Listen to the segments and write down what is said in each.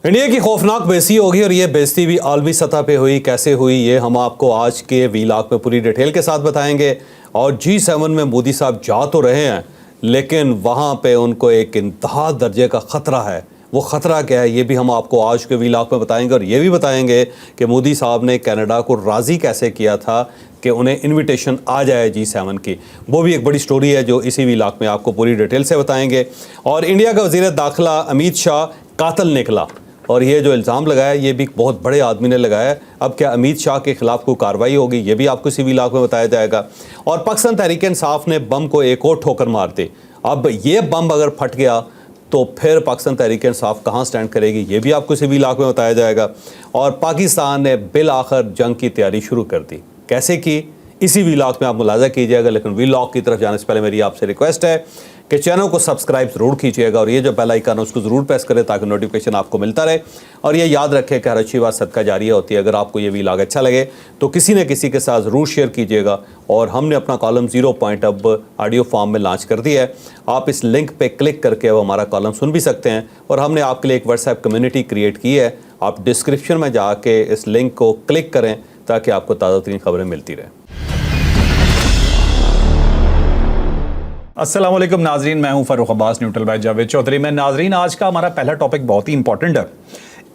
India की खौफनाक बेइज्जती होगी और ये बेइज्जती भी आलमी सतह पे हुई। कैसे हुई ये हम आपको आज के वीलॉग में पूरी डिटेल के साथ बताएंगे। और G7 में मोदी साहब जा तो रहे हैं लेकिन वहाँ पे उनको एक इंतहा दर्जे का ख़तरा है। वो ख़तरा क्या है ये भी हम आपको आज के वीलॉग में बताएंगे और ये भी बताएंगे कि मोदी साहब ने कनाडा को राज़ी कैसे किया था कि उन्हें इनविटेशन आ जाए G7 की। वो भी एक बड़ी स्टोरी है जो इसी वीलॉग में आपको पूरी डिटेल से बताएंगे। और इंडिया का वज़ीर दाखिला अमित शाह कातिल निकला और ये जो इल्ज़ाम लगाया ये भी बहुत बड़े आदमी ने लगाया। अब क्या अमित शाह के ख़िलाफ़ कोई कार्रवाई होगी ये भी आपको इसी वीलॉग में बताया जाएगा। और पाकिस्तान तहरीक इंसाफ ने बम को एक और ठोकर मार दी। अब ये बम अगर फट गया तो फिर पाकिस्तान तहरीक इंसाफ कहाँ स्टैंड करेगी ये भी आपको इसी वीलॉग में बताया जाएगा। और पाकिस्तान ने बिल आखिर जंग की तैयारी शुरू कर दी। कैसे की इसी वीलॉग में आप मुलाजा कीजिएगा। लेकिन वीलॉग की तरफ जाने से पहले मेरी आपसे रिक्वेस्ट है कि चैनल को सब्सक्राइब ज़रूर कीजिएगा और ये जो बेल आइकन है उसको ज़रूर प्रेस करें ताकि नोटिफिकेशन आपको मिलता रहे। और ये याद रखें कि हर अच्छी बात सदका जारिया होती है। अगर आपको ये वीलॉग अच्छा लगे तो किसी न किसी के साथ ज़रूर शेयर कीजिएगा। और हमने अपना कॉलम 0 पॉइंट अब ऑडियो फॉर्म में लॉन्च कर दिया है। आप इस लिंक पे क्लिक करके अब हमारा कॉलम सुन भी सकते हैं। और हमने आपके लिए एक व्हाट्सएप कम्युनिटी क्रिएट की है। आप डिस्क्रिप्शन में जाके इस लिंक को क्लिक करें ताकि आपको ताज़ा तरीन खबरें मिलती रहें। अस्सलाम वालेकुम नाजरीन, मैं हूं फरूख अब्बास न्यूट्रल बाय जावेद चौधरी में। नाजरीन, आज का हमारा पहला टॉपिक बहुत ही इंपॉर्टेंट है।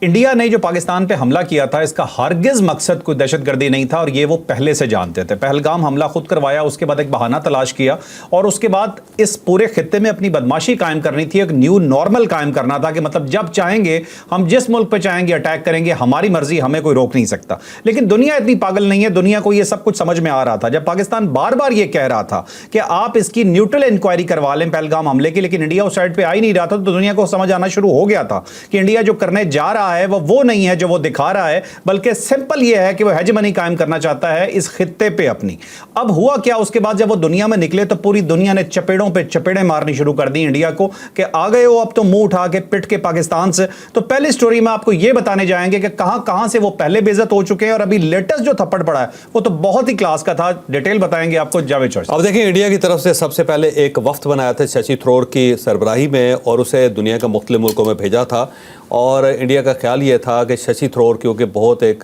इंडिया ने जो पाकिस्तान पे हमला किया था इसका हरगिज मकसद कोई दहशतगर्दी नहीं था और ये वो पहले से जानते थे। पहलगाम हमला खुद करवाया, उसके बाद एक बहाना तलाश किया और उसके बाद इस पूरे खित्ते में अपनी बदमाशी कायम करनी थी। एक न्यू नॉर्मल कायम करना था कि मतलब जब चाहेंगे हम जिस मुल्क पे चाहेंगे अटैक करेंगे, हमारी मर्जी, हमें कोई रोक नहीं सकता। लेकिन दुनिया इतनी पागल नहीं है, दुनिया को ये सब कुछ समझ में आ रहा था। जब पाकिस्तान बार बार ये कह रहा था कि आप इसकी न्यूट्रल इंक्वायरी करवा लें पहलगाम हमले की, लेकिन इंडिया उस साइड पे आ ही नहीं रहा था, तो दुनिया को समझ आना शुरू हो गया था कि इंडिया जो करने जा रहा है वो नहीं है जो वो दिखा रहा है, बल्कि सिंपल ये है कि वो हेजेमनी कायम करना चाहता है इस खित्ते पे अपनी। अब हुआ क्या, उसके बाद जब वो दुनिया में निकले तो पूरी दुनिया ने चपेड़ों पे चपेड़े मारनी शुरू कर दी इंडिया को कि आ गए हो अब तो मुंह उठा के पिट के पाकिस्तान से। तो पहली स्टोरी में आपको ये बताने जाएंगे कि कहां से वो पहले बेइज्जत हो चुके हैं और अभी लेटेस्ट जो थप्पड़ पड़ा है वो तो बहुत ही क्लास का था। डिटेल बताएंगे आपको जावेद चौधरी। अब देखिए, इंडिया की तरफ से सबसे पहले एक वफ्द बनाया था शशि थरूर की सरबराही में और उसे दुनिया के मुख्तलिफ मुल्कों में भेजा था। और इंडिया का ख्याल ये था कि शशि थरूर क्योंकि बहुत एक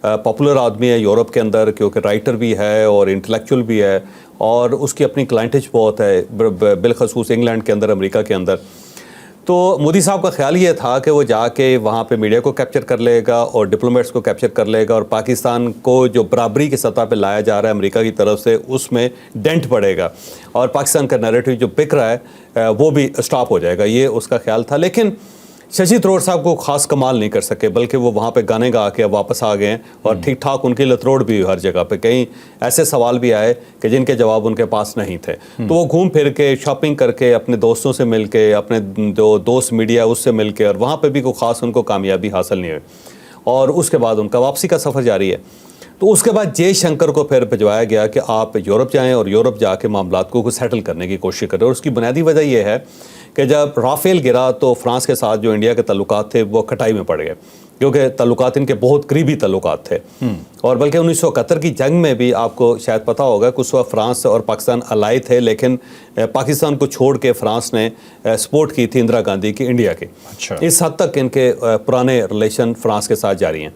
पॉपुलर आदमी है यूरोप के अंदर, क्योंकि राइटर भी है और इंटेलेक्चुअल भी है और उसकी अपनी क्लाइंटेज बहुत है बिलखसूस इंग्लैंड के अंदर, अमेरिका के अंदर। तो मोदी साहब का ख्याल ये था कि वो जाके वहाँ पे मीडिया को कैप्चर कर लेगा और डिप्लोमेट्स को कैप्चर कर लेगा और पाकिस्तान को जो बराबरी की सतह पे लाया जा रहा है अमेरिका की तरफ से उसमें डेंट पड़ेगा और पाकिस्तान का नैरेटिव जो बिक रहा है वो भी स्टॉप हो जाएगा, ये उसका ख्याल था। लेकिन शशि थरूर साहब को खास कमाल नहीं कर सके, बल्कि वो वहाँ पे गाने गा के वापस आ गए और ठीक ठाक उनकी लतरोड़ भी हुई हर जगह पे। कहीं ऐसे सवाल भी आए कि जिनके जवाब उनके पास नहीं थे। तो वो घूम फिर के शॉपिंग करके अपने दोस्तों से मिल के, अपने जो दोस्त मीडिया उससे मिल के, और वहाँ पर भी कोई ख़ास उनको कामयाबी हासिल नहीं हुई। और उसके बाद उनका वापसी का सफ़र जारी है। तो उसके बाद जयशंकर को फिर भिजवाया गया कि आप यूरोप जाएँ और यूरोप जाके मामलात को सेटल करने की कोशिश करें। और उसकी बुनियादी वजह यह है कि जब राफेल गिरा तो फ्रांस के साथ जो इंडिया के ताल्लुकात थे वो खटाई में पड़ गए, क्योंकि ताल्लुकात इनके बहुत करीबी ताल्लुकात थे। और बल्कि 1971 की जंग में भी आपको शायद पता होगा कि उस वक्त फ्रांस और पाकिस्तान अलाई थे, लेकिन पाकिस्तान को छोड़ के फ्रांस ने सपोर्ट की थी इंदिरा गांधी की इंडिया की। अच्छा। इस हद तक इनके पुराने रिलेशन फ्रांस के साथ जारी हैं।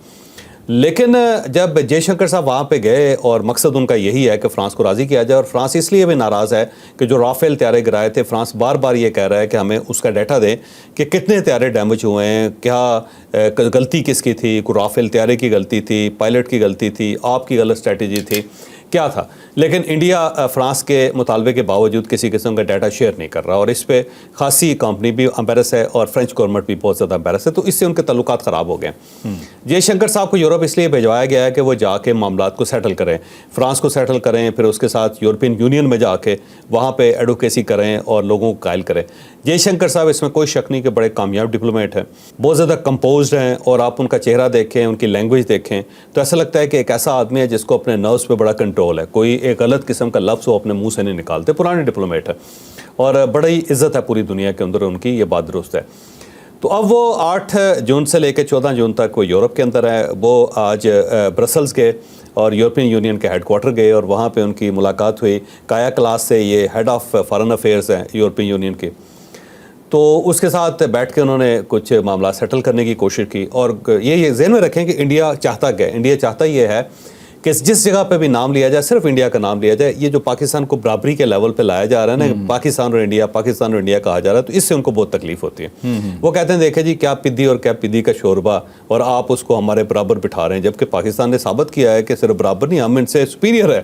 लेकिन जब जयशंकर साहब वहाँ पे गए और मकसद उनका यही है कि फ्रांस को राज़ी किया जाए, और फ्रांस इसलिए भी नाराज़ है कि जो राफेल त्यारे गिराए थे, फ्रांस बार बार ये कह रहा है कि हमें उसका डाटा दें कि कितने त्यारे डैमेज हुए हैं, क्या गलती किसकी थी, कोई राफेल त्यारे की गलती थी, पायलट की गलती थी, आपकी गलत स्ट्रैटेजी थी, क्या था। लेकिन इंडिया फ्रांस के मुतालबे के बावजूद किसी किस्म का डाटा शेयर नहीं कर रहा और इस पे खासी कंपनी भी एम्बेरस है और फ्रेंच गवर्नमेंट भी बहुत ज़्यादा एम्बेरस है। तो इससे उनके ताल्लुकात ख़राब हो गए। जयशंकर साहब को यूरोप इसलिए भिजवाया गया है कि वो जाके मामलात को सेटल करें, फ्रांस को सेटल करें, फिर उसके साथ यूरोपियन यूनियन में जाके वहाँ पे एडवोकेसी करें और लोगों को कायल करें। जयशंकर साहब इसमें कोई शक नहीं कि बड़े कामयाब डिप्लोमेट हैं, बहुत ज़्यादा कंपोज्ड हैं और आप उनका चेहरा देखें, उनकी लैंग्वेज देखें तो ऐसा लगता है कि एक ऐसा आदमी है जिसको अपने नर्व्स पे बड़ा कंट्रोल है। कोई एक गलत किस्म का लफ्ज़ वो अपने मुंह से नहीं निकालते। पुराने डिप्लोमेट है और बड़ी इज़्ज़त है पूरी दुनिया के अंदर उनकी, ये बात दुरुस्त है। तो अब वो 8 जून से लेकर 14 जून तक वो यूरोप के अंदर है। वो आज ब्रसल्स गए और यूरोपियन यूनियन के हेडक्वार्टर गए और वहाँ पे उनकी मुलाकात हुई काया क्लास से। ये हेड ऑफ़ फॉरेन अफेयर्स हैं यूरोपियन यूनियन की। تو اس کے ساتھ بیٹھ کے انہوں نے کچھ معاملات سیٹل کرنے کی کوشش کی. اور یہ ذہن میں رکھیں کہ انڈیا چاہتا کیا ہے. انڈیا چاہتا یہ ہے کہ جس جگہ پہ بھی نام لیا جائے صرف انڈیا کا نام لیا جائے. یہ جو پاکستان کو برابری کے لیول پہ لایا جا رہا ہے نا, پاکستان اور انڈیا کہا جا رہا ہے, تو اس سے ان کو بہت تکلیف ہوتی ہے. وہ کہتے ہیں دیکھیں جی کیا پدی اور کیا پدی کا شوربہ, اور آپ اس کو ہمارے برابر بٹھا رہے ہیں, جبکہ پاکستان نے ثابت کیا ہے کہ صرف برابر نہیں, ہم ان سے سپیریئر ہے.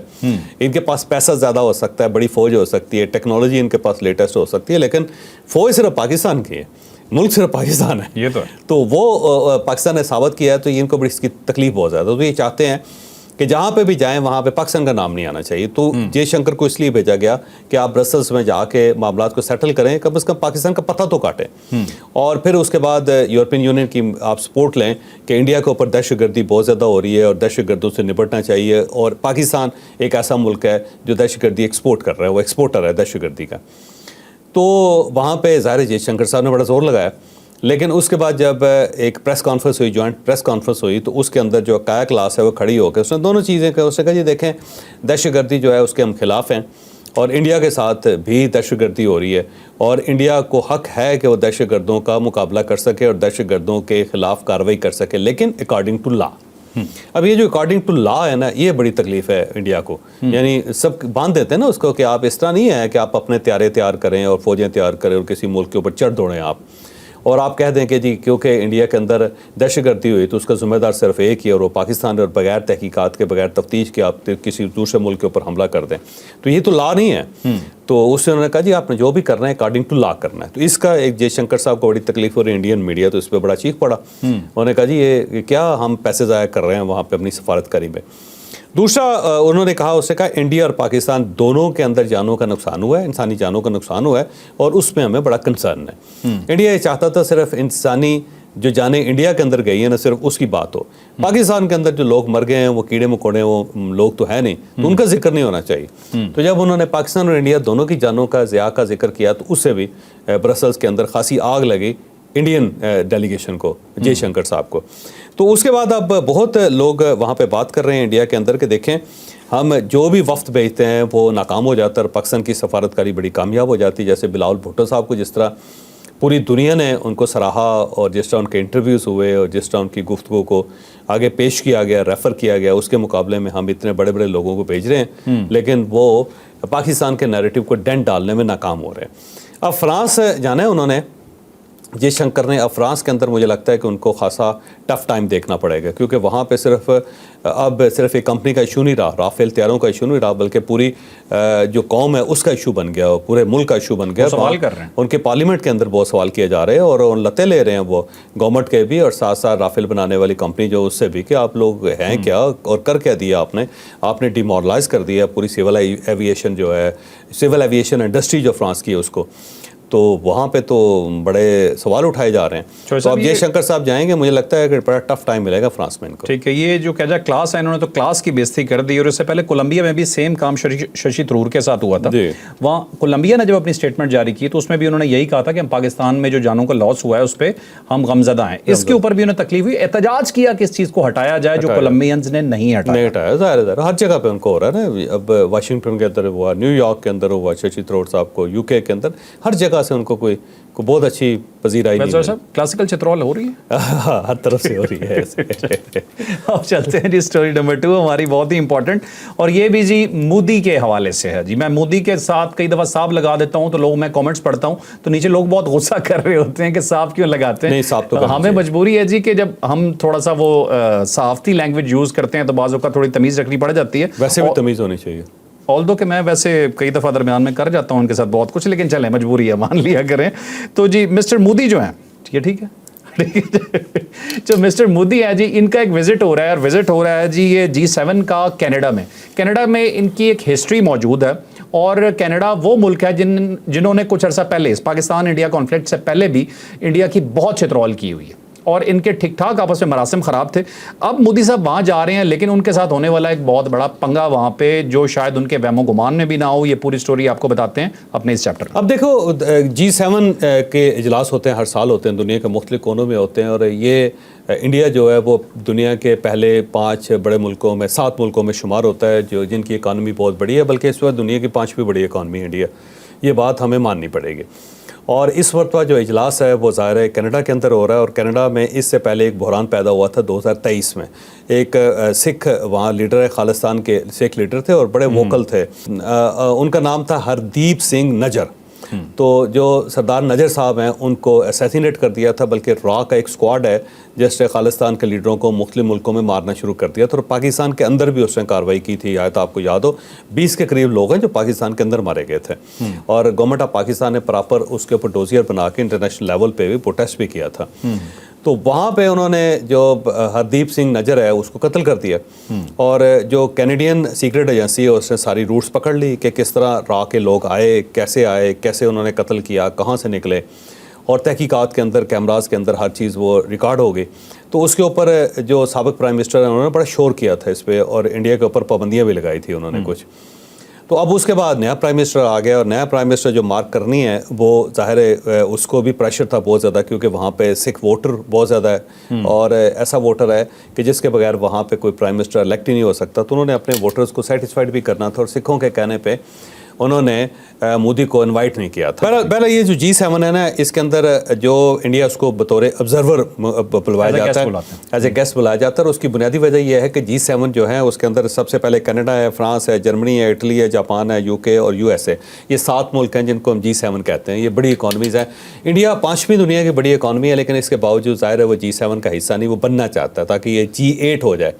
ان کے پاس پیسہ زیادہ ہو سکتا ہے, بڑی فوج ہو سکتی ہے, ٹیکنالوجی ان کے پاس لیٹسٹ ہو سکتی ہے, لیکن فوج صرف پاکستان کی ہے, ملک صرف پاکستان ہے. یہ تو وہ پاکستان نے ثابت کیا ہے, تو ان کو بڑی اس کی تکلیف بہت زیادہ. تو یہ چاہتے ہیں کہ جہاں پہ بھی جائیں وہاں پہ پاکستان کا نام نہیں آنا چاہیے. تو جے شنکر کو اس لیے بھیجا گیا کہ آپ برسلز میں جا کے معاملات کو سیٹل کریں, کم از کم پاکستان کا پتہ تو کاٹیں, اور پھر اس کے بعد یورپین یونین کی آپ سپورٹ لیں کہ انڈیا کے اوپر دہشت گردی بہت زیادہ ہو رہی ہے اور دہشت گردوں سے نپٹنا چاہیے. اور پاکستان ایک ایسا ملک ہے جو دہشت گردی ایکسپورٹ کر رہا ہے, وہ ایکسپورٹر ہے دہشت گردی کا. تو وہاں پہ ظاہر جے شنکر صاحب نے بڑا زور لگایا. لیکن اس کے بعد جب ایک پریس کانفرنس ہوئی, جوائنٹ پریس کانفرنس ہوئی, تو اس کے اندر جو قائد کلاس ہے وہ کھڑی ہو کے اس نے دونوں چیزیں کہا. اس نے کہا جی دیکھیں دہشت گردی جو ہے اس کے ہم خلاف ہیں, اور انڈیا کے ساتھ بھی دہشت گردی ہو رہی ہے, اور انڈیا کو حق ہے کہ وہ دہشت گردوں کا مقابلہ کر سکے اور دہشت گردوں کے خلاف کارروائی کر سکے, لیکن اکارڈنگ ٹو لا. اب یہ جو اکارڈنگ ٹو لا ہے نا, یہ بڑی تکلیف ہے انڈیا کو. یعنی سب باندھ دیتے ہیں نا اس کو کہ آپ اس طرح نہیں ہے کہ آپ اپنے طیارے تیار کریں اور فوجیں تیار کریں اور کسی ملک کے اوپر چڑھ دوڑیں آپ, اور آپ کہہ دیں کہ جی کیونکہ انڈیا کے اندر دہشت گردی ہوئی تو اس کا ذمہ دار صرف ایک ہی, اور وہ پاکستان, اور بغیر تحقیقات کے بغیر تفتیش کے آپ کسی دوسرے ملک کے اوپر حملہ کر دیں. تو یہ تو لا نہیں ہے. تو اس سے انہوں نے کہا جی آپ نے جو بھی کرنا ہے اکارڈنگ ٹو لا کرنا ہے. تو اس کا ایک جے شنکر صاحب کو بڑی تکلیف ہو رہی ہے, انڈین میڈیا تو اس پہ بڑا چیخ پڑا. انہوں نے کہا جی یہ کیا ہم پیسے ضائع کر رہے ہیں وہاں پہ اپنی سفارتکاری میں. دوسرا انہوں نے کہا, اس سے کہا انڈیا اور پاکستان دونوں کے اندر جانوں کا نقصان ہوا ہے, انسانی جانوں کا نقصان ہوا ہے, اور اس میں ہمیں بڑا کنسرن ہے. انڈیا یہ چاہتا تھا صرف انسانی جو جانیں انڈیا کے اندر گئی ہیں نا صرف اس کی بات ہو. پاکستان کے اندر جو لوگ مر گئے ہیں وہ کیڑے مکوڑے, وہ لوگ تو ہے نہیں, تو ان کا ذکر نہیں ہونا چاہیے. تو جب انہوں نے پاکستان اور انڈیا دونوں کی جانوں کا ضیاع کا ذکر کیا تو اس سے بھی برسلز کے اندر خاصی آگ لگی انڈین ڈیلیگیشن کو, جے شنکر صاحب کو. تو اس کے بعد اب بہت لوگ وہاں پہ بات کر رہے ہیں انڈیا کے اندر کہ دیکھیں ہم جو بھی وفد بھیجتے ہیں وہ ناکام ہو جاتا ہے اور پاکستان کی سفارتکاری بڑی کامیاب ہو جاتی ہے. جیسے بلاول بھٹو صاحب کو جس طرح پوری دنیا نے ان کو سراہا, اور جس طرح ان کے انٹرویوز ہوئے, اور جس طرح ان کی گفتگو کو آگے پیش کیا گیا, ریفر کیا گیا, اس کے مقابلے میں ہم اتنے بڑے بڑے لوگوں کو بھیج رہے ہیں لیکن وہ پاکستان کے نیریٹو کو ڈینٹ ڈالنے میں ناکام ہو رہے ہیں. اب فرانس جانا ہے انہوں نے, جے شنکر نے. اب فرانس کے اندر مجھے لگتا ہے کہ ان کو خاصا ٹف ٹائم دیکھنا پڑے گا, کیونکہ وہاں پہ اب صرف ایک کمپنی کا ایشو نہیں رہا, رافیل طیاروں کا ایشو نہیں رہا, بلکہ پوری جو قوم ہے اس کا ایشو بن گیا, پورے ملک کا ایشو بن گیا. سوال کر رہے ہیں ان کے پارلیمنٹ کے اندر بہت سوال کیے جا رہے ہیں, اور لتے لے رہے ہیں وہ گورنمنٹ کے بھی, اور ساتھ ساتھ رافیل بنانے والی کمپنی جو اس سے بھی, کہ آپ لوگ ہیں کیا اور کر کیا دیا آپ نے ڈیمورلائز کر دیا پوری سول ایویشن جو ہے, سول ایویشن انڈسٹری جو فرانس کی ہے اس کو. تو وہاں پہ تو بڑے سوال اٹھائے جا رہے ہیں. تو اب جے شنکر صاحب جائیں گے, مجھے لگتا ہے کہ بڑا ٹف ٹائم ملے گا فرانس میں ان کو. ٹھیک ہے, یہ جو کہہ جا کلاس ہے انہوں نے تو کلاس کی بےزتی کر دی, اور اس سے پہلے کولمبیا میں بھی سیم کام ششی تھرور کے ساتھ ہوا تھا. وہاں کولمبیا نے جب اپنی اسٹیٹمنٹ جاری کی تو اس میں بھی انہوں نے یہی کہا تھا کہ ہم پاکستان میں جو جانوں کا لاس ہوا ہے اس پہ ہم غمزدہ ہیں. اس کے اوپر بھی انہیں تکلیف ہوئی, احتجاج کیا کہ اس چیز کو ہٹایا جائے جو کولمبینز نے نہیں ہٹایا. ظاہر ہر جگہ پہ ان کو ہو رہا ہے نا. اب واشنگٹن کے اندر ہوا, نیو یارک کے اندر ہوا ششی تھرور صاحب کو, یو کے اندر, ہر جگہ سے ان کو کوئی بہت اچھی پذیرائی نہیں. صاحب کلاسیکل چترول ہو رہی ہے, ہر طرف سے ہو رہی ہے. اب چلتے ہیں جی اسٹوری نمبر 2 ہماری, بہت ہی امپورٹنٹ, اور یہ بھی جی مودی کے حوالے سے ہے. جی میں مودی کے ساتھ کئی دفعہ صاحب لگا دیتا ہوں تو لوگ, میں کامنٹس پڑھتا ہوں تو نیچے لوگ بہت غصہ کر رہے ہوتے ہیں کہ صاحب کیوں لگاتے ہیں. نہیں, صاحب تو ہمیں مجبوری ہے جی کہ جب ہم تھوڑا سا وہ صحافتی لینگویج یوز کرتے ہیں تو بعض اوقات تھوڑی تمیز رکھنی پڑ جاتی ہے. ویسے بھی تمیز ہونی چاہیے, آل دو کہ میں ویسے کئی دفعہ درمیان میں کر جاتا ہوں ان کے ساتھ بہت کچھ, لیکن چلیں مجبوری ہے, مان لیا کریں. تو جی مسٹر مودی جو ہیں, یہ ٹھیک ہے, جو مسٹر مودی ہے جی ان کا ایک وزٹ ہو رہا ہے, اور وزٹ ہو رہا ہے جی یہ G7 کا کینیڈا میں. کینیڈا میں ان کی ایک ہسٹری موجود ہے, اور کینیڈا وہ ملک ہے جنہوں نے کچھ عرصہ پہلے پاکستان انڈیا کانفلکٹ سے پہلے بھی انڈیا کی بہت چترول کی ہوئی ہے, اور ان کے ٹھیک ٹھاک آپس میں مراسم خراب تھے. اب مودی صاحب وہاں جا رہے ہیں, لیکن ان کے ساتھ ہونے والا ایک بہت بڑا پنگا وہاں پہ جو شاید ان کے وہم و گمان میں بھی نہ ہو. یہ پوری سٹوری آپ کو بتاتے ہیں اپنے اس چیپٹر میں. اب دیکھو G7 کے اجلاس ہوتے ہیں, ہر سال ہوتے ہیں, دنیا کے مختلف کونوں میں ہوتے ہیں, اور یہ انڈیا جو ہے وہ دنیا کے پہلے 5 بڑے ملکوں میں 7 ملکوں میں شمار ہوتا ہے جو جن کی اکانومی بہت بڑی ہے, بلکہ اس وقت دنیا کی 5ویں بڑی اکانومی ہے انڈیا. یہ بات ہمیں ماننی پڑے گی. اور اس مرتبہ جو اجلاس ہے وہ ظاہر ہے کینیڈا کے اندر ہو رہا ہے، اور کینیڈا میں اس سے پہلے ایک بحران پیدا ہوا تھا 2023 میں. ایک سکھ وہاں لیڈر ہے، خالستان کے سکھ لیڈر تھے اور بڑے ووکل تھے. ان کا نام تھا ہردیپ سنگھ نجر. تو جو سردار نجر صاحب ہیں ان کو اسیسینیٹ کر دیا تھا، بلکہ را کا ایک اسکواڈ ہے جس نے خالستان کے لیڈروں کو مختلف ملکوں میں مارنا شروع کر دیا تھا، اور پاکستان کے اندر بھی اس نے کارروائی کی تھی. آیت آپ کو یاد ہو 20 کے قریب لوگ ہیں جو پاکستان کے اندر مارے گئے تھے، اور گورنمنٹ آف پاکستان نے پراپر اس کے اوپر ڈوزیئر بنا کے انٹرنیشنل لیول پہ بھی پروٹیسٹ بھی کیا تھا. تو وہاں پہ انہوں نے جو ہردیپ سنگھ نجر ہے اس کو قتل کر دیا، اور جو کینیڈین سیکرٹ ایجنسی ہے اس نے ساری روٹس پکڑ لی کہ کس طرح را کے لوگ آئے، کیسے انہوں نے قتل کیا، کہاں سے نکلے، اور تحقیقات کے اندر کیمراز کے اندر ہر چیز وہ ریکارڈ ہو گئی. تو اس کے اوپر جو سابق پرائم منسٹر ہیں انہوں نے بڑا شور کیا تھا اس پہ، اور انڈیا کے اوپر پابندیاں بھی لگائی تھی انہوں نے کچھ. تو اب اس کے بعد نیا پرائم منسٹر آ گیا، اور نیا پرائم منسٹر جو مارک کرنی ہے وہ ظاہر ہے اس کو بھی پریشر تھا بہت زیادہ، کیونکہ وہاں پہ سکھ ووٹر بہت زیادہ ہے، اور ایسا ووٹر ہے کہ جس کے بغیر وہاں پہ کوئی پرائم منسٹر الیکٹ ہی نہیں ہو سکتا. تو انہوں نے اپنے ووٹرز کو سیٹسفائڈ بھی کرنا تھا، اور سکھوں کے کہنے پہ انہوں نے مودی کو انوائٹ نہیں کیا تھا. پہلے یہ جو G7 ہے نا، اس کے اندر جو انڈیا اس کو بطور آبزرور بلوایا جاتا ہے، ایز اے گیسٹ بلایا جاتا ہے. اور اس کی بنیادی وجہ یہ ہے کہ G7 جو ہے اس کے اندر سب سے پہلے کینیڈا ہے، فرانس ہے، جرمنی ہے، اٹلی ہے، جاپان ہے، UK اور USA. یہ 7 ملک ہیں جن کو ہم G7 کہتے ہیں. یہ بڑی اکانومیز ہیں. انڈیا 5ویں دنیا کی بڑی اکانومی ہے، لیکن اس کے باوجود ظاہر ہے وہ G7 کا حصہ نہیں، وہ بننا چاہتا ہے تاکہ یہ G8 ہو جائے.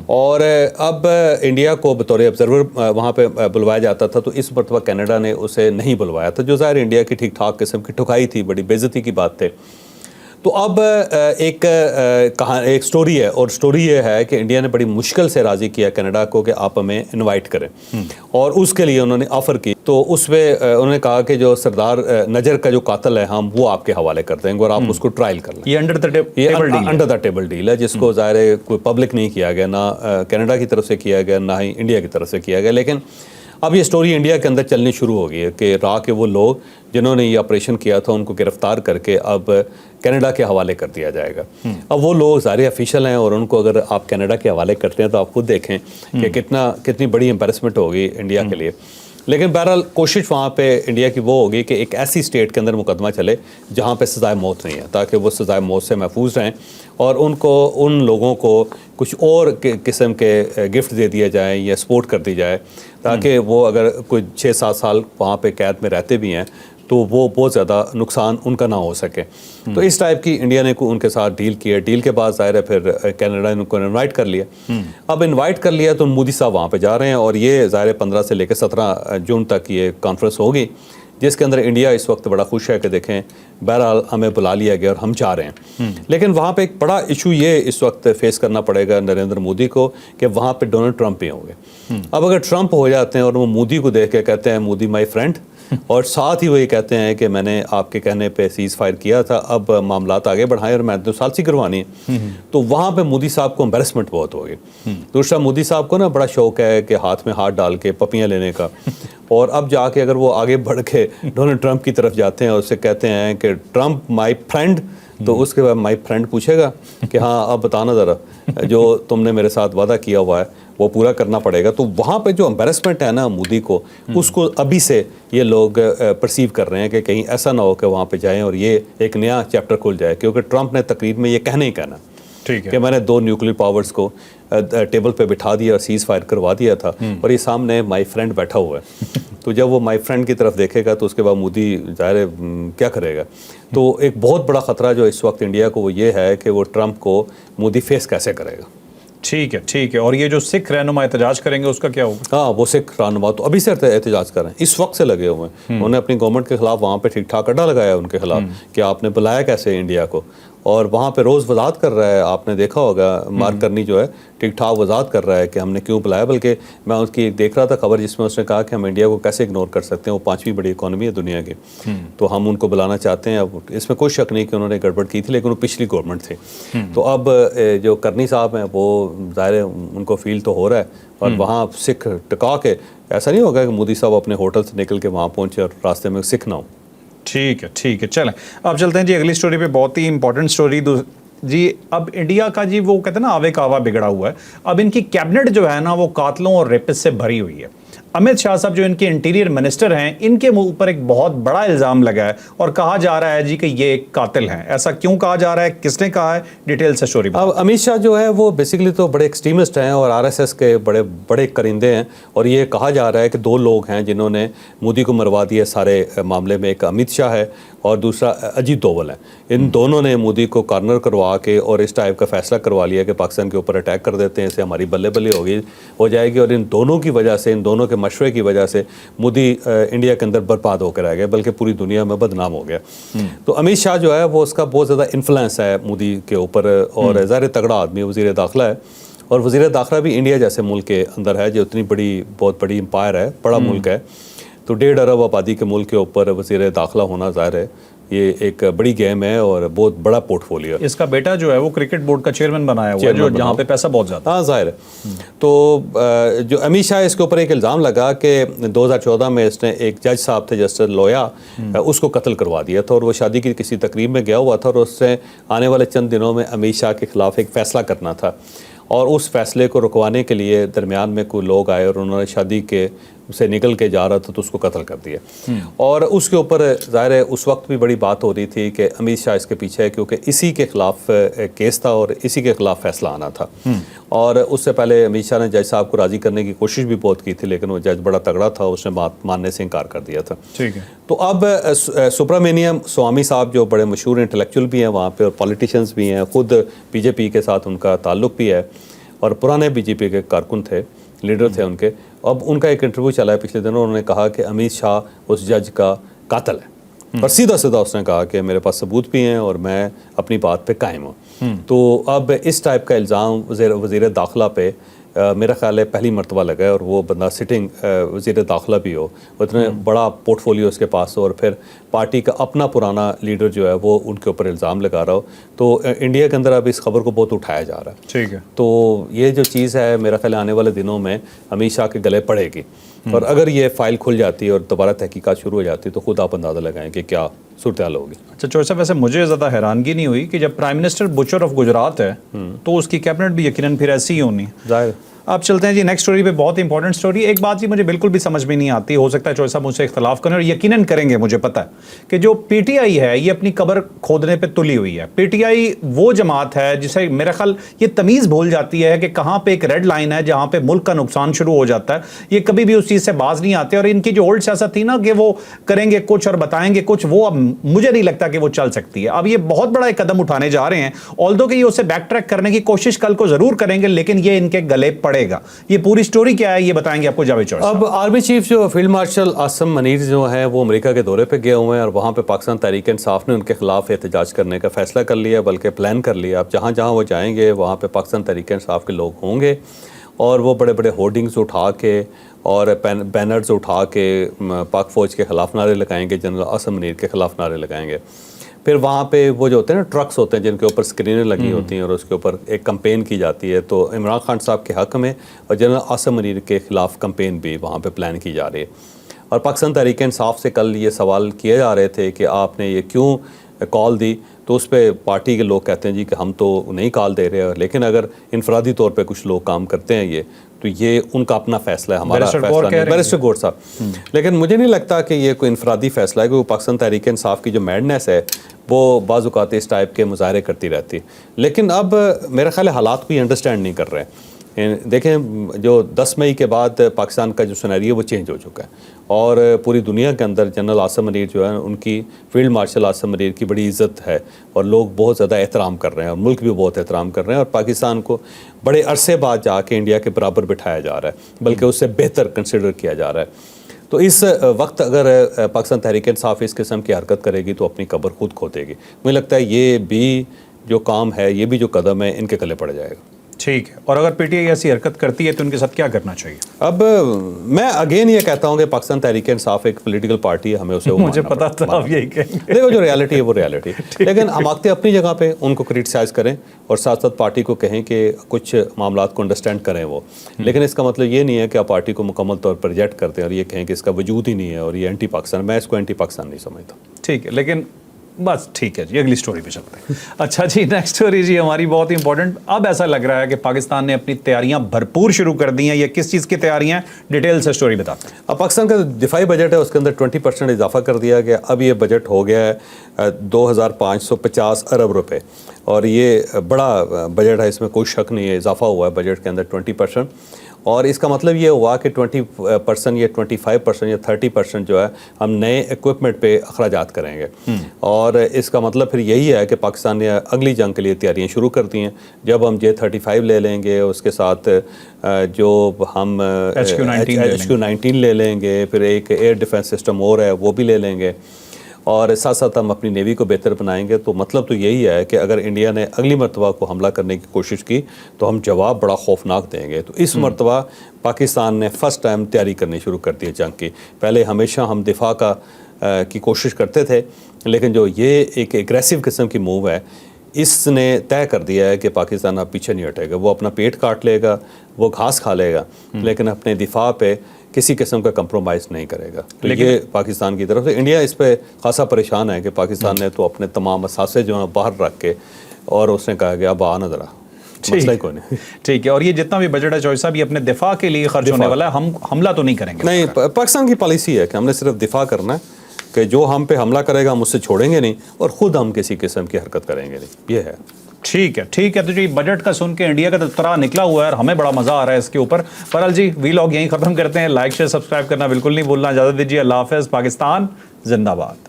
اور اب انڈیا کو بطور آبزرور وہاں پہ بلوایا جاتا تھا، تو اس مرتبہ کینیڈا نے اسے نہیں بلوایا تھا، جو ظاہر انڈیا کی ٹھیک ٹھاک قسم کی ٹھکائی تھی، بڑی بے عزتی کی بات تھے. تو اب ایک سٹوری ہے، اور سٹوری یہ ہے کہ انڈیا نے بڑی مشکل سے راضی کیا کینیڈا کو کہ آپ ہمیں انوائٹ کریں، اور اس کے لیے انہوں نے آفر کی. تو اس پہ انہوں نے کہا کہ جو سردار نجر کا جو قاتل ہے ہم وہ آپ کے حوالے کر دیں گے، اور آپ اس کو ٹرائل کر لیں. یہ انڈر دا ٹیبل ڈیل ہے، جس کو ظاہر ہے کوئی پبلک نہیں کیا گیا، نہ کینیڈا کی طرف سے کیا گیا، نہ ہی انڈیا کی طرف سے کیا گیا. لیکن اب یہ سٹوری انڈیا کے اندر چلنی شروع ہو گئی ہے کہ را کے وہ لوگ جنہوں نے یہ آپریشن کیا تھا ان کو گرفتار کر کے اب کینیڈا کے حوالے کر دیا جائے گا. اب وہ لوگ ظاہر افیشل ہیں، اور ان کو اگر آپ کینیڈا کے حوالے کرتے ہیں تو آپ خود دیکھیں کہ کتنی بڑی امبیرسمنٹ ہوگی انڈیا کے لیے. لیکن بہرحال کوشش وہاں پہ انڈیا کی وہ ہوگی کہ ایک ایسی اسٹیٹ کے اندر مقدمہ چلے جہاں پہ سزائے موت نہیں ہے، تاکہ وہ سزائے موت سے محفوظ رہیں، اور ان لوگوں کو کچھ اور قسم کے گفٹ دے دیے جائیں یا سپورٹ کر دی جائے، تاکہ وہ اگر کوئی 6-7 سال وہاں پہ قید میں رہتے بھی ہیں تو وہ بہت زیادہ نقصان ان کا نہ ہو سکے. تو اس ٹائپ کی انڈیا نے ان کے ساتھ ڈیل کی ہے. ڈیل کے بعد ظاہر ہے پھر کینیڈا نے ان کو انوائٹ کر لیا. اب انوائٹ کر لیا تو مودی صاحب وہاں پہ جا رہے ہیں، اور یہ ظاہر 15 سے لے کے 17 جون تک یہ کانفرنس ہوگی، جس کے اندر انڈیا اس وقت بڑا خوش ہے کہ دیکھیں بہرحال ہمیں بلا لیا گیا اور ہم جا رہے ہیں. لیکن وہاں پہ ایک بڑا ایشو یہ اس وقت فیس کرنا پڑے گا نریندر مودی کو کہ وہاں پہ ڈونلڈ ٹرمپ بھی ہوں گے. اب اگر ٹرمپ ہو جاتے ہیں اور وہ مودی کو دیکھ کے کہتے ہیں مودی مائی فرینڈ، اور ساتھ ہی وہ یہ کہتے ہیں کہ میں نے آپ کے کہنے پہ سیز فائر کیا تھا، اب معاملات آگے بڑھائیں اور میں 2 سال سے کروانی ہے، تو وہاں پہ مودی صاحب کو امبیرسمنٹ بہت ہوگی. دوسرا مودی صاحب کو نا بڑا شوق ہے کہ ہاتھ میں ہاتھ ڈال کے پپیاں لینے کا، اور اب جا کے اگر وہ آگے بڑھ کے ڈونلڈ ٹرمپ کی طرف جاتے ہیں اور اسے کہتے ہیں کہ ٹرمپ مائی فرینڈ، تو اس کے بعد مائی فرینڈ پوچھے گا کہ ہاں اب بتانا ذرا جو تم نے میرے ساتھ وعدہ کیا ہوا ہے وہ پورا کرنا پڑے گا. تو وہاں پہ جو امبیرسمنٹ ہے نا مودی کو، اس کو ابھی سے یہ لوگ پرسیو کر رہے ہیں کہ کہیں ایسا نہ ہو کہ وہاں پہ جائیں اور یہ ایک نیا چیپٹر کھل جائے. کیونکہ ٹرمپ نے تقریر میں یہ کہنا ہی کہنا کہ میں نے 2 نیوکلیر پاورز کو ٹیبل پہ بٹھا دیا اور سیز فائر کروا دیا تھا، اور یہ سامنے مائی فرینڈ بیٹھا ہوا ہے. تو جب وہ مائی فرینڈ کی طرف دیکھے گا تو اس کے بعد مودی ظاہر کیا کرے گا. تو ایک بہت بڑا خطرہ جو اس وقت انڈیا کو وہ یہ ہے کہ وہ ٹرمپ کو مودی فیس کیسے کرے گا. ٹھیک ہے. اور یہ جو سکھ رہنما احتجاج کریں گے اس کا کیا ہوگا؟ ہاں، وہ سکھ رہنما تو ابھی سے احتجاج کر رہے ہیں، اس وقت سے لگے ہوئے ہیں. انہوں نے اپنی گورنمنٹ کے خلاف وہاں پہ ٹھیک ٹھاک اڈا لگایا ان کے خلاف کہ آپ نے بلایا کیسے انڈیا کو، اور وہاں پہ روز وضاحت کر رہا ہے. آپ نے دیکھا ہوگا مارک کرنی جو ہے ٹھیک ٹھاک وضاحت کر رہا ہے کہ ہم نے کیوں بلایا. بلکہ میں اس کی دیکھ رہا تھا خبر جس میں اس نے کہا کہ ہم انڈیا کو کیسے اگنور کر سکتے ہیں، وہ 5ویں بڑی اکانومی ہے دنیا کی، تو ہم ان کو بلانا چاہتے ہیں. اب اس میں کوئی شک نہیں کہ انہوں نے گڑبڑ کی تھی، لیکن وہ پچھلی گورنمنٹ تھی. تو اب جو کرنی صاحب ہیں وہ ظاہر ان کو فیل تو ہو رہا ہے، اور وہاں سکھ ٹکا کے ایسا نہیں ہوگا کہ مودی صاحب اپنے ہوٹل سے نکل کے وہاں پہنچے اور راستے میں سکھ نہ ہو. ٹھیک ہے. چلیں اب چلتے ہیں جی اگلی سٹوری پہ. بہت ہی امپورٹنٹ سٹوری جی. اب انڈیا کا جی وہ کہتے ہیں نا آوے کاوا بگڑا ہوا ہے. اب ان کی کیبنٹ جو ہے نا وہ قاتلوں اور ریپس سے بھری ہوئی ہے. अमित शाह साहब जो इनके इंटीरियर मिनिस्टर हैं, इनके ऊपर एक बहुत बड़ा इल्ज़ाम लगा है और कहा जा रहा है जी कि ये एक कातिल हैं। ऐसा क्यों कहा जा रहा है, किसने कहा है, डिटेल से स्टोरी। अब अमित शाह जो है वो बेसिकली तो बड़े एक्सट्रीमिस्ट हैं और आरएसएस के बड़े बड़े करिंदे हैं, और ये कहा जा रहा है कि 2 लोग हैं जिन्होंने मोदी को मरवा दिया सारे मामले में। एक अमित शाह है और दूसरा अजीत डोवल है। इन दोनों ने मोदी को कॉर्नर करवा के और इस टाइप का फैसला करवा लिया कि पाकिस्तान के ऊपर अटैक कर देते हैं, इससे हमारी बल्ले बल्ले हो जाएगी। और इन दोनों की वजह से, इन दोनों के मशवरे की वजह से मोदी इंडिया के अंदर बर्बाद होकर आ गया, बल्कि पूरी दुनिया में बदनाम हो गया। तो अमित शाह जो है वो उसका बहुत ज़्यादा इन्फ्लुएंस है मोदी के ऊपर, और ज़ाहिर तगड़ा आदमी वज़ीर दाखिला है, और वज़ीर दाखिला भी इंडिया जैसे मुल्क के अंदर है जो इतनी बहुत बड़ी एम्पायर है, बड़ा मुल्क है। तो 1.5 अरब आबादी के मुल्क के ऊपर वज़ीर दाखिला होना ज़ाहिर है ये एक बड़ी गेम है और बहुत बड़ा पोर्टफोलियो है। इसका बेटा जो है वो क्रिकेट बोर्ड का चेयरमैन बनाया हुआ है, जो जहाँ पे पैसा बहुत ज़्यादा। हाँ ज़ाहिर है। तो जो अमित शाह, इसके ऊपर एक इल्ज़ाम लगा कि 2014 में इसने एक जज साहब थे जस्टिस लोया, उसको कत्ल करवा दिया था, और वो शादी की किसी तकरीब में गया हुआ था, और उससे आने वाले चंद दिनों में अमित शाह के ख़िलाफ़ एक फ़ैसला करना था, और उस फैसले को रुकवाने के लिए दरमियान में कोई लोग आए और उन्होंने शादी के से निकल के जा रहा था तो उसको कत्ल कर दिया। और उसके ऊपर ज़ाहिर है उस वक्त भी बड़ी बात हो रही थी कि अमित शाह इसके पीछे है, क्योंकि इसी के ख़िलाफ़ केस था और इसी के ख़िलाफ़ फैसला आना था। और उससे पहले अमित शाह ने जज साहब को राज़ी करने की कोशिश भी बहुत की थी, लेकिन वो जज बड़ा तगड़ा था, उसने बात मानने से इनकार कर दिया था। ठीक है। तो अब सुब्रमण्यम स्वामी साहब जो बड़े मशहूर इंटेलेक्चुअल भी हैं वहाँ पे, और पॉलिटिशियंस भी हैं, ख़ुद बीजेपी के साथ उनका ताल्लुक़ भी है, और पुराने बीजेपी के कारकुन थे, लीडर थे उनके। अब उनका एक इंटरव्यू चला है पिछले दिनों, उन्होंने कहा कि अमित शाह उस जज का कातिल है, और सीधा सीधा उसने कहा कि मेरे पास सबूत भी हैं और मैं अपनी बात पे कायम हूँ। तो अब इस टाइप का इल्ज़ाम वज़ीर दाखिला पे मेरा ख्याल है पहली मरतबा लगा है, और वो बंदा सिटिंग वज़ीर दाखिला भी हो, उतने बड़ा पोर्टफोलियो उसके पास हो, और फिर पार्टी का अपना पुराना लीडर जो है वो उनके ऊपर इल्ज़ाम लगा रहा हो। तो इंडिया के अंदर अब इस खबर को बहुत उठाया जा रहा है। ठीक है। तो ये जो चीज़ है मेरा ख्याल आने वाले दिनों में अमित शाह के गले पड़ेगी, और अगर ये फाइल खुल जाती है और दोबारा तहकीकात शुरू हो जाती है तो खुद आप अंदाज़ा लगाएं कि क्या सूरत हाल होगी। अच्छा चौधरी साहब, वैसे मुझे ज़्यादा हैरानगी नहीं हुई कि जब prime minister butcher of Gujarat है तो उसकी कैबिनेट भी यकीनन फिर ऐसी ही होनी। जाहिर। आप चलते हैं जी नेक्स्ट स्टोरी पे, बहुत इंपॉर्टेंट स्टोरी। एक बात जी मुझे बिल्कुल भी समझ में नहीं आती, हो सकता है चौधरी साहब मुझसे इख्तलाफ करें, और यकीनन करेंगे, मुझे पता है कि जो पीटीआई है ये अपनी कब्र खोदने पे तुली हुई है। पीटीआई वो जमात है जिसे मेरा ख्याल ये तमीज़ भूल जाती है कि कहाँ पे एक रेड लाइन है जहाँ पे मुल्क का नुकसान शुरू हो जाता है। ये कभी भी उस चीज़ से बाज नहीं आते, और इनकी जो ओल्ड सियासत थी ना कि वो करेंगे कुछ और बताएंगे कुछ, वो अब मुझे नहीं लगता कि वो चल सकती है। अब ये बहुत बड़ा एक कदम उठाने जा रहे हैं, ऑल्दो कि ये उसे बैक ट्रैक करने की कोशिश कल को ज़रूर करेंगे, लेकिन ये इनके गले पड़ेगा। ये पूरी स्टोरी क्या है ये बताएंगे आपको जावेद चौधरी। अब आर्मी चीफ जो फील्ड मार्शल आसम मनीर जो है वो अमेरिका के दौरे पे गए हुए हैं, और वहाँ पे पाकिस्तान तहरीक इंसाफ ने उनके खिलाफ एहतजाज करने का फैसला कर लिया, बल्कि प्लान कर लिया। अब जहाँ जहाँ वो जाएंगे वहाँ पे पाकिस्तान तहरीक इंसाफ के लोग होंगे, और वो बड़े बड़े होर्डिंग्स उठा के और बैनर्स उठा के पाक फ़ौज के ख़िलाफ़ नारे लगाएंगे, जनरल आसम मनीर के ख़िलाफ़ नारे लगाएंगे। फिर वहाँ पे वो जो होते हैं ना ट्रक्स होते हैं जिनके ऊपर स्क्रीनें लगी होती हैं, और उसके ऊपर एक कंपेन की जाती है। तो इमरान खान साहब के हक़ में और जनरल आसम मनीर के ख़िलाफ़ कंपेन भी वहाँ पे प्लान की जा रही है। और पाकिस्तान तहरीक इंसाफ से कल ये सवाल किए जा रहे थे कि आपने ये क्यों कॉल दी, तो उस पर पार्टी के लोग कहते हैं जी कि हम तो नहीं कॉल दे रहे हैं, लेकिन अगर इनफरादी तौर पे कुछ लोग काम करते हैं ये तो ये उनका अपना फैसला है, हमारा फैसला नहीं। बैरिस्टर गौर साहब, लेकिन मुझे नहीं लगता कि ये कोई इनफरादी फैसला है, क्योंकि पाकिस्तान तहरीक इंसाफ की जो मैडनेस है वो बाज़ औक़ात इस टाइप के मुज़ाहरे करती रहती है। लेकिन अब मेरा ख्याल है हालात को अंडरस्टैंड नहीं कर रहे हैं। देखें जो 10 मई के बाद पाकिस्तान का जो सिनेरियो वो चेंज हो चुका है, और पूरी दुनिया के अंदर जनरल आसम मनीर जो है उनकी फील्ड मार्शल आसम मनीर की बड़ी इज़्ज़त है, और लोग बहुत ज़्यादा एहतराम कर रहे हैं, और मुल्क भी बहुत एहतराम कर रहे हैं, और पाकिस्तान को बड़े अरसे बाद जाके इंडिया के बराबर बिठाया जा रहा है, बल्कि उससे बेहतर कंसिडर किया जा रहा है। तो इस वक्त अगर पाकिस्तान तहरीक इंसाफ इस किस्म की हरकत करेगी तो अपनी कब्र खुद खोदेगी। मुझे लगता है ये भी जो काम है, ये भी जो कदम है, इनके गले पड़ जाएगा। ठीक है। और अगर पीटीआई ऐसी हरकत करती है तो उनके साथ क्या करना चाहिए? अब मैं अगेन ये कहता हूँ कि पाकिस्तान तहरीक इंसाफ एक पॉलिटिकल पार्टी है, हमें उसे मुझे पता था आप यही कहेंगे। देखो जो रियलिटी है वो रियलिटी है, लेकिन हम आते अपनी जगह पे उनको क्रिटिसाइज़ करें, और साथ साथ पार्टी को कहें कि कुछ मामलात को अंडरस्टैंड करें वो, लेकिन इसका मतलब ये नहीं है कि आप पार्टी को मुकम्मल तौर पर रिजेक्ट करते हैं और ये कहें कि इसका वजूद ही नहीं है और ये एंटी पाकिस्तान। मैं इसको एंटी पाकिस्तान नहीं समझता। ठीक है, लेकिन बस ठीक है जी, अगली स्टोरी पे चलते हैं। अच्छा जी, नेक्स्ट स्टोरी जी हमारी बहुत ही इंपॉर्टेंट। अब ऐसा लग रहा है कि पाकिस्तान ने अपनी तैयारियां भरपूर शुरू कर दी हैं। ये किस चीज़ की तैयारियां, डिटेल से स्टोरी बताते हैं। अब पाकिस्तान का दिफाई बजट है उसके अंदर 20% इजाफा कर दिया गया। अब ये बजट हो गया है 2550 अरब रुपए, और ये बड़ा बजट है, इसमें कोई शक नहीं है। इजाफा हुआ है बजट के अंदर 20%, और इसका मतलब ये हुआ कि 20% या 25% या 30% जो है हम नए इक्विपमेंट पे अखराजात करेंगे। और इसका मतलब फिर यही है कि पाकिस्तान ने अगली जंग के लिए तैयारियां शुरू कर दी हैं। जब हम J-35 ले लेंगे, उसके साथ जो हम HQ-19 ले लेंगे, फिर एक एयर डिफेंस सिस्टम और है वो भी ले लेंगे, और साथ साथ हम अपनी नेवी को बेहतर बनाएंगे। तो मतलब तो यही है कि अगर इंडिया ने अगली मरतबा को हमला करने की कोशिश की तो हम जवाब बड़ा खौफनाक देंगे। तो इस मरतबा पाकिस्तान ने फ़र्स्ट टाइम तैयारी करनी शुरू कर दी है जंग की। पहले हमेशा हम दिफा की कोशिश करते थे, लेकिन जो ये एक एग्रेसिव किस्म की मूव है, इसने तय कर दिया है कि पाकिस्तान अब पीछे नहीं हटेगा। वो अपना पेट काट लेगा, वो घास खा लेगा, लेकिन अपने दिफा पे किसी किस्म का कंप्रोमाइज़ नहीं करेगा। तो ये पाकिस्तान की तरफ से, इंडिया इस पे खासा परेशान है कि पाकिस्तान ने तो अपने तमाम असासे जो हैं बाहर रख के, और उसने कहा कि अब आना ज़रा, मसला ही कोई नहीं। ठीक है, और ये जितना भी बजट है चौधरी साहब, ये अपने दिफा के लिए खर्च होने वाला है, हम हमला तो नहीं करेंगे। नहीं, पाकिस्तान की पॉलिसी है कि हमने सिर्फ दिफा करना है, कि जो हम पे हमला करेगा हम उससे छोड़ेंगे नहीं, और ख़ुद हम किसी किस्म की हरकत करेंगे नहीं। ये है। ठीक है, ठीक है। तो जी बजट का सुन के इंडिया का तो तरा निकला हुआ है और हमें बड़ा मजा आ रहा है इसके ऊपर। परल जी, वीलॉग यहीं खत्म करते हैं। लाइक शेयर सब्सक्राइब करना बिल्कुल नहीं भूलना। इजाजत दीजिए, अल्लाह हाफ़िज़। पाकिस्तान जिंदाबाद।